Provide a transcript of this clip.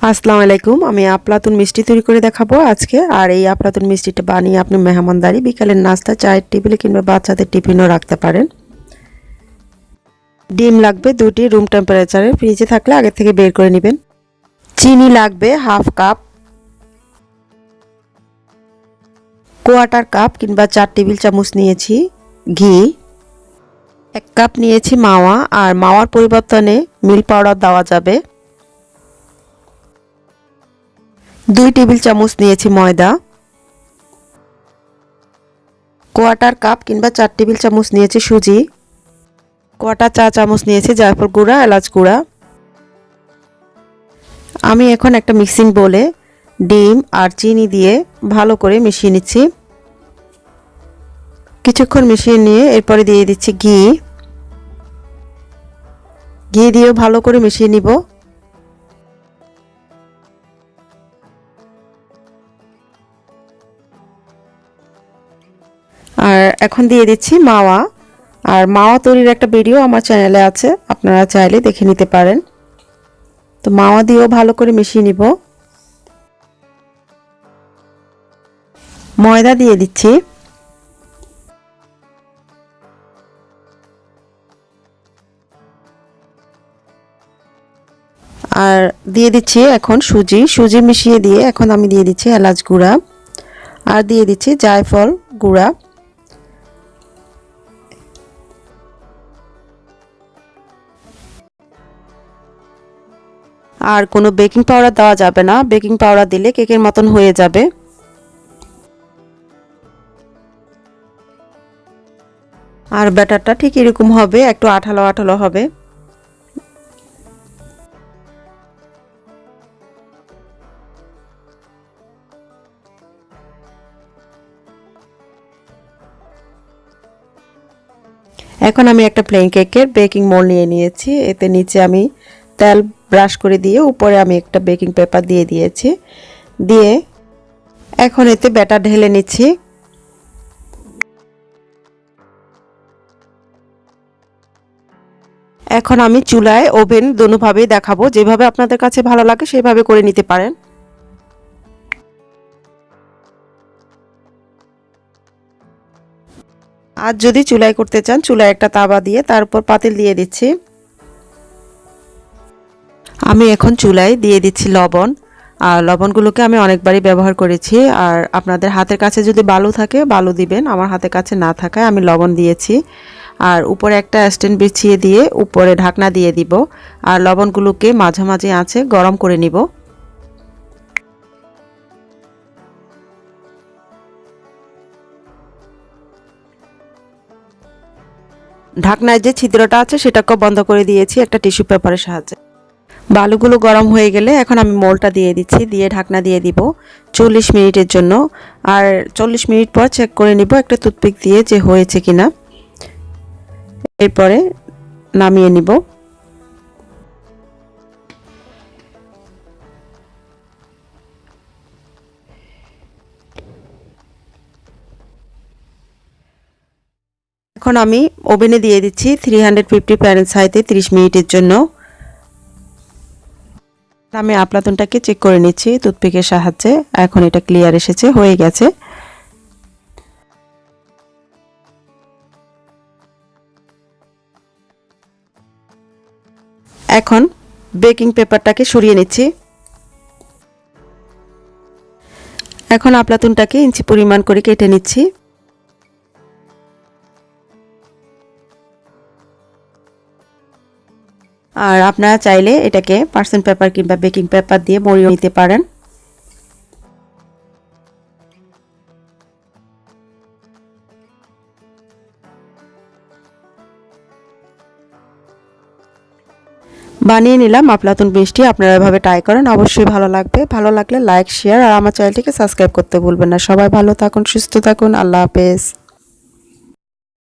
আসসালামু আলাইকুম। আমি আফলাতুন মিষ্টি তৈরি করে দেখাবো আজকে। আর এই আফলাতুন মিষ্টিটা বানিয়ে আপনি মেহমানদারি, বিকালের নাস্তা, চায়ের টেবিলে কিংবা বাচ্চাদের টিফিনও রাখতে পারেন। ডিম লাগবে 2টি রুম টেম্পারেচারে, ফ্রিজে থাকলে আগে থেকে বের করে নেবেন। চিনি লাগবে হাফ কাপ, কোয়ার্টার কাপ কিংবা 4 টেবিল চামচ নিয়েছি ঘি, 1 কাপ নিয়েছি মাওয়া। আর মাওয়ার পরিবর্তনে মিল্ক পাউডার দেওয়া যাবে। 2 টেবিল চামচ নিয়েছি ময়দা, কোয়ার্টার কাপ কিংবা 4 টেবিল চামচ নিয়েছি সুজি, কোয়ার্টার চা চামচ নিয়েছি জায়ফল গুঁড়া, এলাচ গুঁড়া। আমি এখন একটা মিক্সিং বোলে ডিম আর চিনি দিয়ে ভালো করে মিশিয়ে নিচ্ছি। কিছুক্ষণ মিশিয়ে নিয়ে এরপরে দিয়ে দিচ্ছি ঘি। ঘি দিয়েও ভালো করে মিশিয়ে নিব। আর এখন দিয়ে দিচ্ছি মাওয়া। আর মাওয়া তৈরির একটা ভিডিও আমার চ্যানেলে আছে, আপনারা চাইলে দেখে নিতে পারেন। তো মাওয়া দিয়েও ভালো করে মিশিয়ে নিব। ময়দা দিয়ে দিচ্ছি। আর দিয়ে দিচ্ছি এখন সুজি মিশিয়ে দিয়ে এখন আমি দিয়ে দিচ্ছি এলাচ গুঁড়া আর দিয়ে দিচ্ছি জায়ফল গুঁড়া। আর কোনো বেকিং পাউডার দেওয়া যাবে না, বেকিং পাউডার দিলে কেকের মতন হয়ে যাবে। আর ব্যাটারটা ঠিক এরকম হবে, একটু আঠালো আঠালো হবে। এখন আমি একটা প্লেন কেকের বেকিং মোল্ড নিয়ে নিয়েছি। এতে নিচে আমি তেল ব্রাশ করে দিয়ে উপরে আমি একটা বেকিং পেপার দিয়ে দিয়েছি। দিয়ে এখন এতে ব্যাটার ঢেলে নিচ্ছি। এখন আমি চুলায় ওভেন দোনোভাবেই দেখাবো, যেভাবে আপনাদের কাছে ভালো লাগে সেভাবে করে নিতে পারেন। আর যদি চুলায় করতে চান, চুলায় একটা তাওয়া দিয়ে তার উপর পাতিল দিয়ে দিচ্ছি। আমি এখন চুলায় দিয়ে দিচ্ছি লবণ। আর লবণগুলোকে আমি অনেকবারই ব্যবহার করেছি। আর আপনাদের হাতের কাছে যদি বালু থাকে বালু দিবেন, আমার হাতের কাছে না থাকায় আমি লবণ দিয়েছি। আর উপরে একটা স্ট্যান্ড বিছিয়ে দিয়ে উপরে ঢাকনা দিয়ে দিব। আর লবণগুলোকে মাঝামাঝি আঁচে গরম করে নিব। ঢাকনায় যে ছিদ্রটা আছে সেটাকেও বন্ধ করে দিয়েছি একটা টিস্যু পেপারের সাহায্যে। বালুগুলো গরম হয়ে গেলে এখন আমি মোলটা দিয়ে দিচ্ছি, দিয়ে ঢাকনা দিয়ে দিব 40 মিনিটের জন্য। আর 40 মিনিট পর চেক করে নিব একটা টুথপিক দিয়ে যে হয়েছে কিনা। এরপরে নামিয়ে নিব। এখন আমি ওভেনে দিয়ে দিচ্ছি 350 ফ্যারেনহাইটে 30 মিনিটের জন্য। আমি আফলাতুনটাকে চেক করে নিচ্ছি টুথপিকের সাহায্যে। এখন এটা ক্লিয়ার এসেছে, হয়ে গেছে। এখন বেকিং পেপারটাকে সরিয়ে নিচ্ছি। এখন আফলাতুনটাকে ইঞ্চি পরিমাণ করে কেটে নিচ্ছি। আর আপনারা চাইলে এটাকে পার্সেন্ট পেপার কিংবা বেকিং পেপার দিয়ে মরিয়ে নিতে পারেন। বানিয়ে নিলাম আফলাতুন মিষ্টি। আপনারা এভাবে ট্রাই করেন, অবশ্যই ভালো লাগবে। ভালো লাগলে লাইক, শেয়ার আর আমার চ্যানেলটিকে সাবস্ক্রাইব করতে ভুলবেন না। সবাই ভালো থাকুন, সুস্থ থাকুন। আল্লাহ হাফেজ।